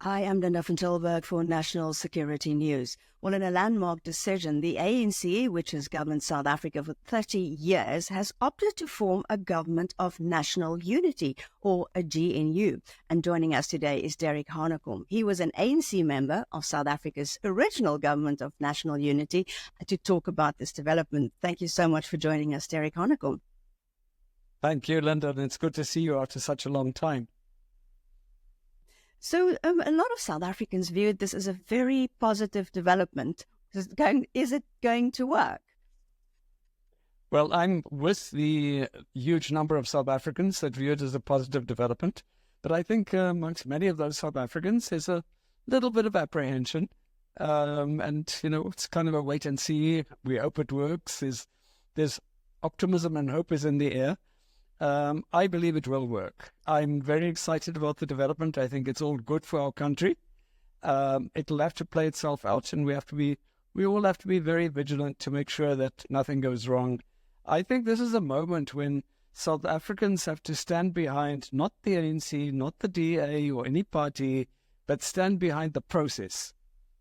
I am Linda van Tilburg for National Security News. Well, in a landmark decision, the ANC, which has governed South Africa for 30 years, has opted to form a government of national unity, or a GNU. And joining us today is Hanekom. He was an ANC member of South Africa's original government of national unity to talk about this development. Thank you so much for joining us, Hanekom. Thank you, Linda. And it's good to see you after such a long time. So a lot of South Africans viewed this as a very positive development. Is it going to work? Well, I'm with the huge number of South Africans that view it as a positive development. But I think amongst many of those South Africans, there's a little bit of apprehension. And, it's kind of a wait and see. We hope it works. There's optimism and hope is in the air. I believe it will work. I'm very excited about the development. I think it's all good for our country. It'll have to play itself out, and we all have to be very vigilant to make sure that nothing goes wrong. I think this is a moment when South Africans have to stand behind not the ANC, not the DA or any party, but stand behind the process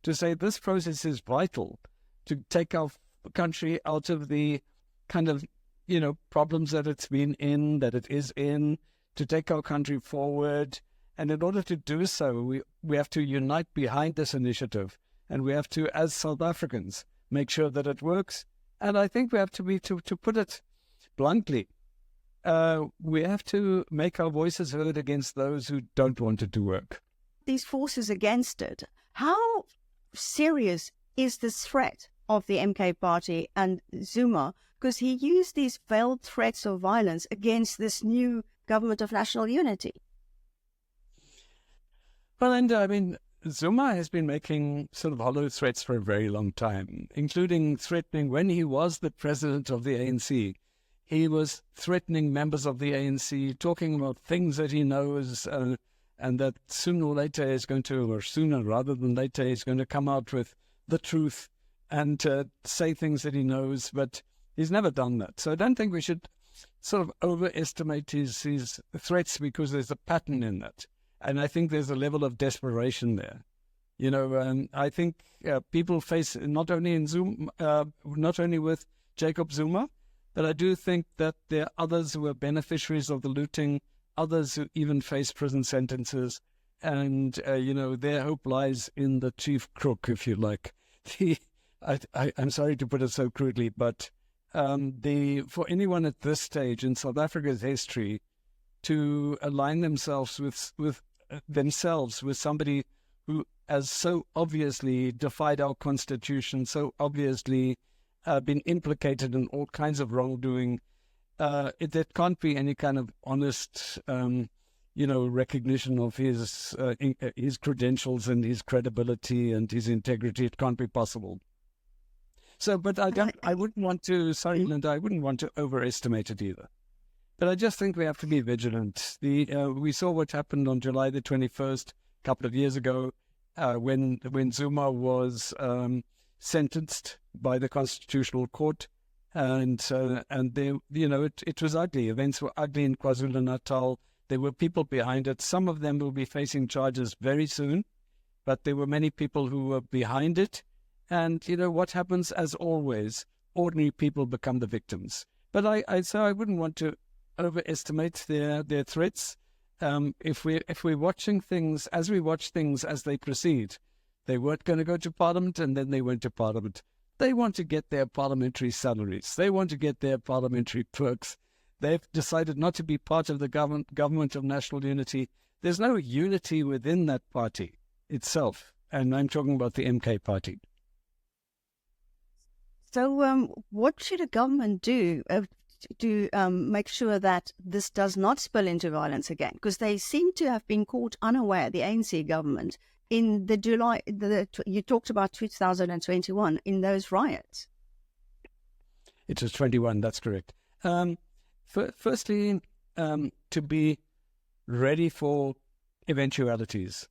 to say this process is vital to take our country out of the kind of problems that it's been in, that it is in, to take our country forward. And in order to do so, we have to unite behind this initiative. And we have to, as South Africans, make sure that it works. And I think we have to to put it bluntly, we have to make our voices heard against those who don't want it to work. These forces against it, how serious is this threat of the MK party and Zuma? Because he used these veiled threats of violence against this new government of national unity. Well, and Zuma has been making sort of hollow threats for a very long time, including threatening when he was the president of the ANC. He was threatening members of the ANC, talking about things that he knows, and that sooner or later is going to, or sooner rather than later, is going to come out with the truth and say things that he knows, but he's never done that. So I don't think we should sort of overestimate his threats, because there's a pattern in that. And I think there's a level of desperation there. I think people face not only with Jacob Zuma, but I do think that there are others who are beneficiaries of the looting, others who even face prison sentences. And, their hope lies in the chief crook, if you like. I'm sorry to put it so crudely, but for anyone at this stage in South Africa's history to align themselves with somebody who has so obviously defied our constitution, so obviously been implicated in all kinds of wrongdoing, there can't be any kind of honest, recognition of his credentials and his credibility and his integrity. It can't be possible. So, but I wouldn't want to, sorry, Linda, I wouldn't want to overestimate it either. But I just think we have to be vigilant. We saw what happened on July the 21st, a couple of years ago, when Zuma was sentenced by the Constitutional Court. And they, it was ugly. Events were ugly in KwaZulu-Natal. There were people behind it. Some of them will be facing charges very soon, but there were many people who were behind it. And, what happens, as always, ordinary people become the victims. But I wouldn't want to overestimate their threats. If we're watching things, as we watch things as they proceed, they weren't going to go to Parliament, and then they went to Parliament. They want to get their parliamentary salaries. They want to get their parliamentary perks. They've decided not to be part of the government of national unity. There's no unity within that party itself. And I'm talking about the MK party. So what should a government do to make sure that this does not spill into violence again? Because they seem to have been caught unaware, the ANC government, in the July, you talked about 2021, in those riots. It was 21, that's correct. Firstly, to be ready for eventualities.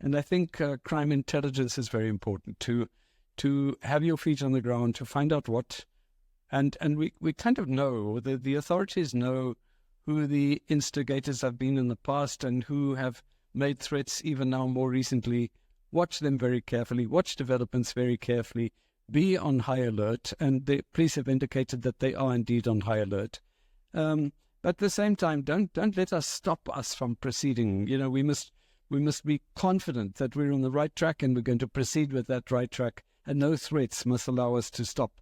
And I think crime intelligence is very important, to have your feet on the ground, to find out what, and we kind of know, the authorities know who the instigators have been in the past and who have made threats even now more recently. Watch them very carefully, watch developments very carefully, be on high alert, and the police have indicated that they are indeed on high alert. But at the same time, don't let us stop us from proceeding. We must be confident that we're on the right track and we're going to proceed with that right track, and no threats must allow us to stop,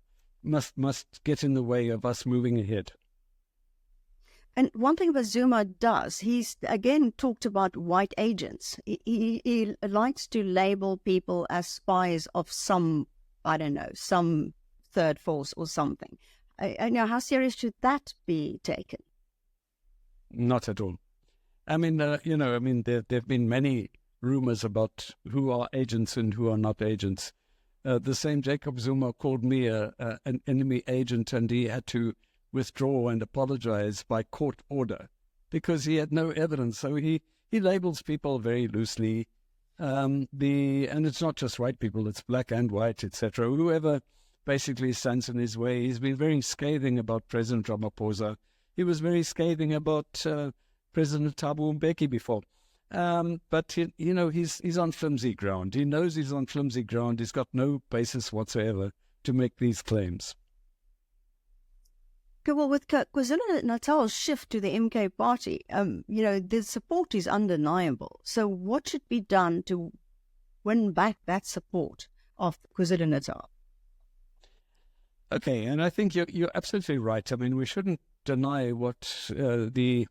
must get in the way of us moving ahead. And one thing that Zuma does, he's again talked about white agents. He likes to label people as spies of some, I don't know, some third force or something. How serious should that be taken? Not at all. I mean, there have been many rumors about who are agents and who are not agents. The same Jacob Zuma called me an enemy agent, and he had to withdraw and apologize by court order because he had no evidence. So he labels people very loosely. And it's not just white people, it's black and white, etc. Whoever basically stands in his way. He's been very scathing about President Ramaphosa. He was very scathing about President Thabo Mbeki before. But he's on flimsy ground. He knows he's on flimsy ground. He's got no basis whatsoever to make these claims. Okay, well, with KwaZulu-Natal's shift to the MK party, the support is undeniable. So what should be done to win back that support of KwaZulu-Natal? Okay, and I think you're absolutely right. I mean, we shouldn't deny what the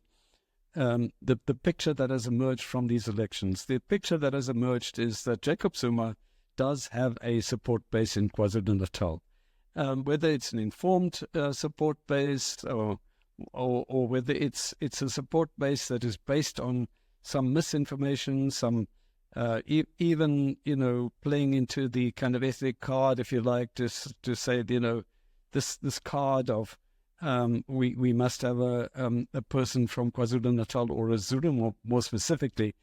picture that has emerged from these elections. The picture that has emerged is that Jacob Zuma does have a support base in KwaZulu-Natal. Whether it's an informed support base or whether it's a support base that is based on some misinformation, some even playing into the kind of ethnic card, if you like, to say this card of we must have a person from KwaZulu-Natal or a Zulu more specifically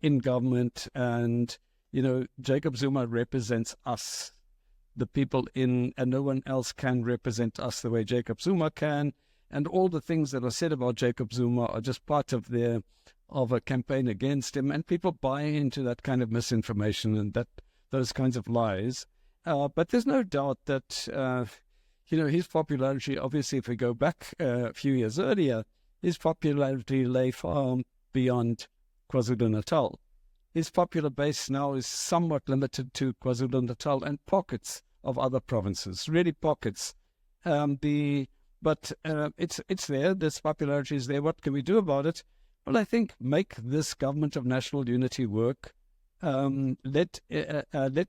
in government, and Jacob Zuma represents us, the people and no one else can represent us the way Jacob Zuma can. And all the things that are said about Jacob Zuma are just part of a campaign against him, and people buy into that kind of misinformation and those kinds of lies. But there's no doubt that his popularity, obviously, if we go back a few years earlier, his popularity lay far beyond KwaZulu-Natal. His popular base now is somewhat limited to KwaZulu-Natal and pockets of other provinces, really pockets. But it's there. This popularity is there. What can we do about it? Well, I think make this government of national unity work. Let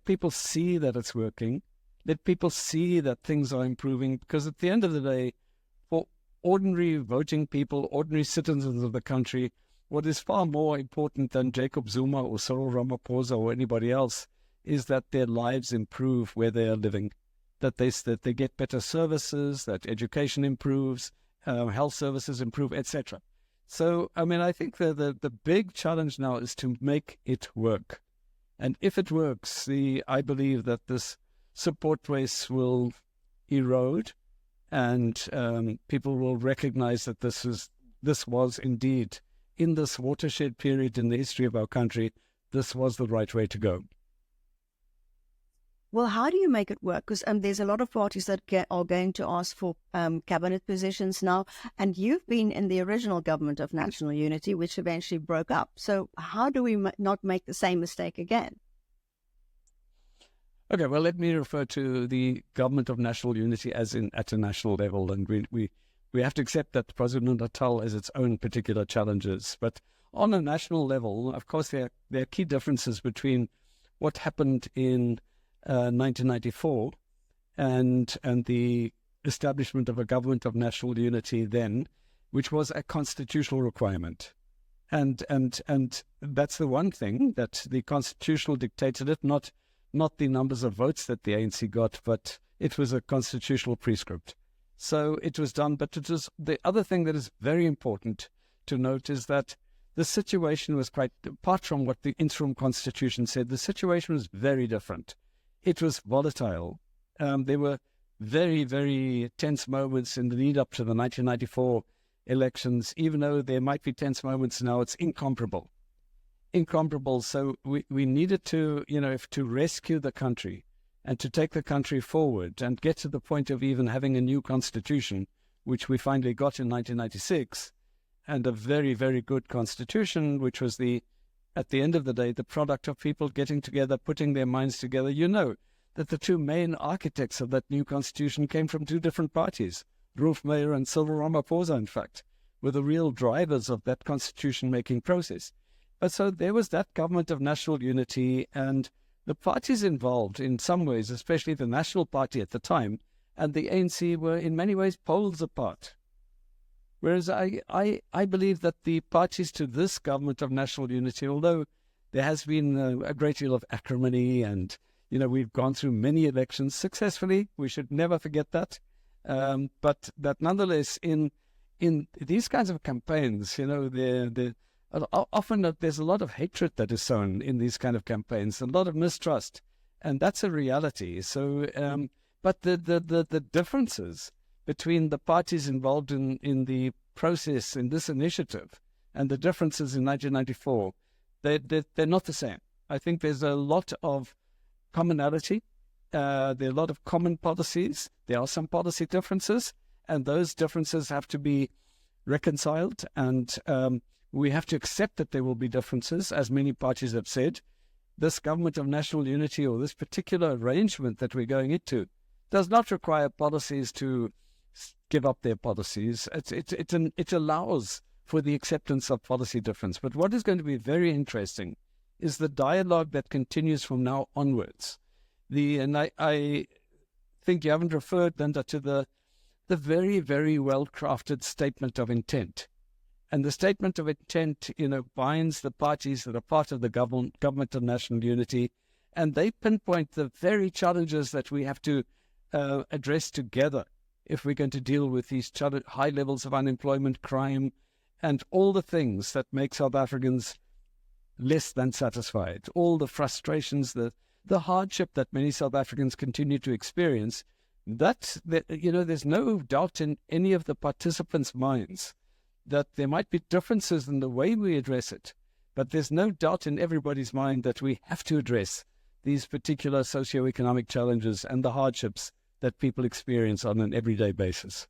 people see that it's working. Let people see that things are improving. Because at the end of the day, for ordinary voting people, ordinary citizens of the country, what is far more important than Jacob Zuma or Cyril Ramaphosa or anybody else is that their lives improve where they are living, that they get better services, that education improves, health services improve, etc. So, I mean, I think the big challenge now is to make it work. And if it works, I believe that this support base will erode, and people will recognize that this was indeed, in this watershed period in the history of our country, this was the right way to go. Well, how do you make it work? Because there's a lot of parties that are going to ask for cabinet positions now, and you've been in the original government of national unity, which eventually broke up. So how do we not make the same mistake again? Okay, well, let me refer to the government of national unity as in at a national level, and we have to accept that KwaZulu-Natal has its own particular challenges. But on a national level, of course, there are key differences between what happened in 1994 and the establishment of a government of national unity then, which was a constitutional requirement. And that's the one thing, that the constitutional dictated it, not the numbers of votes that the ANC got, but it was a constitutional prescript. So it was done, but it was the other thing that is very important to note is that the situation was quite, apart from what the interim constitution said, the situation was very different. It was volatile. There were very, very tense moments in the lead up to the 1994 elections. Even though there might be tense moments now, it's incomparable. incomparable. So we needed to, to rescue the country and to take the country forward and get to the point of even having a new constitution, which we finally got in 1996, and a very, very good constitution, which was at the end of the day, the product of people getting together, putting their minds together. You know that the two main architects of that new constitution came from two different parties. Rolf Meyer and Cyril Ramaphosa, in fact, were the real drivers of that constitution-making process. But so there was that government of national unity, and the parties involved in some ways, especially the National Party at the time, and the ANC were in many ways poles apart. Whereas I believe that the parties to this government of national unity, although there has been a great deal of acrimony and, we've gone through many elections successfully, we should never forget that, but that nonetheless in these kinds of campaigns, often there's a lot of hatred that is sown in these kind of campaigns, a lot of mistrust, and that's a reality. So, but the differences between the parties involved in the process in this initiative and the differences in 1994, they're not the same. I think there's a lot of commonality. There are a lot of common policies. There are some policy differences, and those differences have to be reconciled, and we have to accept that there will be differences, as many parties have said. This government of national unity, or this particular arrangement that we're going into, does not require policies to give up their policies. It allows for the acceptance of policy difference. But what is going to be very interesting is the dialogue that continues from now onwards. I think you haven't referred, Linda, to the very, very well-crafted statement of intent. And the statement of intent, binds the parties that are part of the government of national unity, and they pinpoint the very challenges that we have to address together if we're going to deal with these high levels of unemployment, crime, and all the things that make South Africans less than satisfied, all the frustrations, the hardship that many South Africans continue to experience. There's no doubt in any of the participants' minds that there might be differences in the way we address it, but there's no doubt in everybody's mind that we have to address these particular socioeconomic challenges and the hardships that people experience on an everyday basis.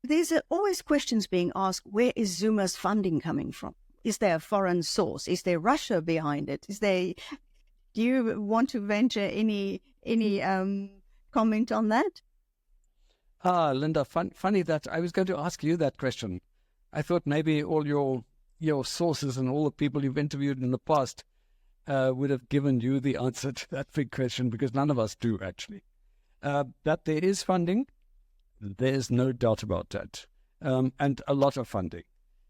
There's always questions being asked, where is Zuma's funding coming from? Is there a foreign source? Is there Russia behind it? Do you want to venture any comment on that? Linda, funny that I was going to ask you that question. I thought maybe all your sources and all the people you've interviewed in the past would have given you the answer to that big question, because none of us do, actually. That there is funding, there's no doubt about that, and a lot of funding.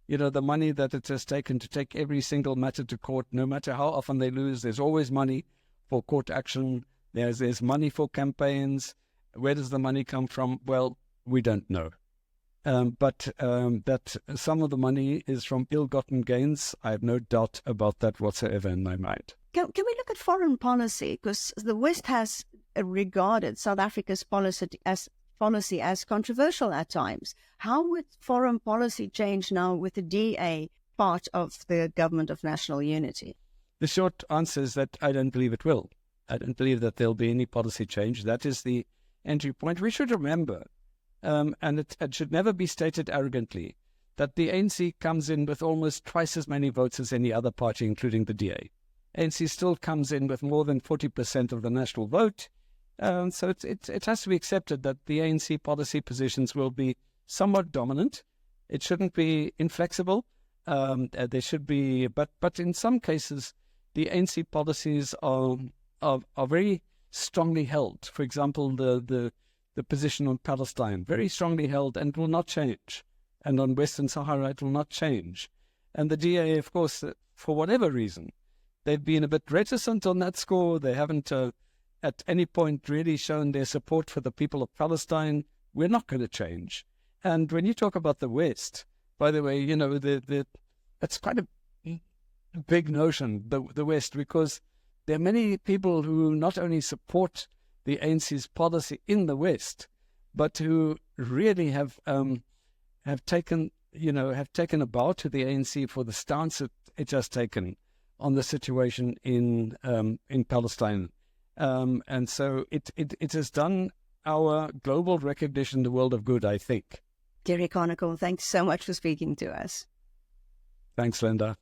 The money that it has taken to take every single matter to court, no matter how often they lose, there's always money for court action. There's money for campaigns. Where does the money come from? Well, we don't know. But that some of the money is from ill-gotten gains, I have no doubt about that whatsoever in my mind. Can we look at foreign policy? Because the West has regarded South Africa's policy as controversial at times. How would foreign policy change now with the DA part of the government of national unity? The short answer is that I don't believe it will. I don't believe that there'll be any policy change. That is the entry point. We should remember, and it should never be stated arrogantly, that the ANC comes in with almost twice as many votes as any other party, including the DA. ANC still comes in with more than 40% of the national vote. So it has to be accepted that the ANC policy positions will be somewhat dominant. It shouldn't be inflexible. There should be, but in some cases, the ANC policies are very strongly held. For example, the position on Palestine, very strongly held and will not change. And on Western Sahara, it will not change. And the DA, of course, for whatever reason, they've been a bit reticent on that score. They haven't at any point really shown their support for the people of Palestine. We're not going to change. And when you talk about the West, by the way, it's quite a big notion, the West, because there are many people who not only support the ANC's policy in the West, but who really have taken a bow to the ANC for the stance it has taken on the situation in Palestine. And so it has done our global recognition the world of good, I think. Derek Hanekom, thanks so much for speaking to us. Thanks, Linda.